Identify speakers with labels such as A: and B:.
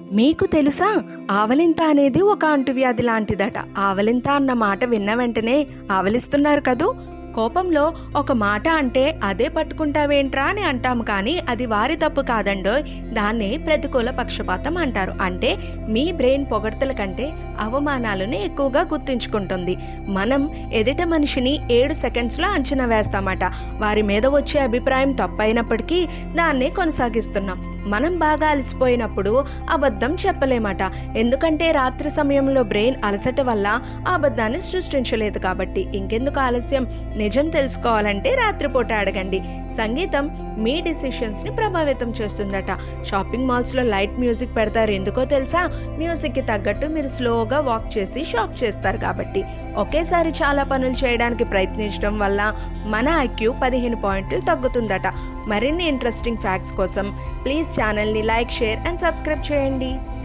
A: మీకు తెలుసా? ఆవలింత అనేది ఒక అంటువ్యాధి లాంటిదట. ఆవలింత అన్న మాట విన్న వెంటనే ఆవలిస్తున్నారు కదూ! కోపంలో ఒక మాట అంటే అదే పట్టుకుంటావేంట్రా అని అంటాము, కానీ అది వారి తప్పు కాదండోయ్. దాన్నే ప్రతికూల పక్షపాతం అంటారు. అంటే మీ బ్రెయిన్ పొగడ్తల కంటే అవమానాలను ఎక్కువగా గుర్తుంచుకుంటుంది. మనం ఎదుట మనిషిని 7 సెకండ్స్లో అంచనా వేస్తామట. వారి మీద వచ్చే అభిప్రాయం తప్పైనప్పటికీ దాన్నే కొనసాగిస్తున్నాం. మనం బాగా అలసిపోయినప్పుడు అబద్ధం చెప్పలేమట. ఎందుకంటే రాత్రి సమయంలో బ్రెయిన్ అలసట వల్ల ఆ అబద్ధాన్ని సృష్టించలేదు కాబట్టి. ఇంకెందుకు ఆలస్యం? నిజం తెలుసుకోవాలంటే రాత్రిపూట అడగండి. సంగీతం మీ డిసిషన్స్ని ప్రభావితం చేస్తుందట. షాపింగ్ మాల్స్లో లైట్ మ్యూజిక్ పెడతారు, ఎందుకో తెలుసా? మ్యూజిక్కి తగ్గట్టు మీరు స్లోగా వాక్ చేసి షాప్ చేస్తారు కాబట్టి. ఒకేసారి చాలా పనులు చేయడానికి ప్రయత్నించడం వల్ల మన ఐక్యూ 15 పాయింట్లు తగ్గుతుందట. మరిన్ని ఇంట్రెస్టింగ్ ఫ్యాక్ట్స్ కోసం ప్లీజ్ ఛానల్ని లైక్, షేర్ అండ్ సబ్స్క్రైబ్ చేయండి.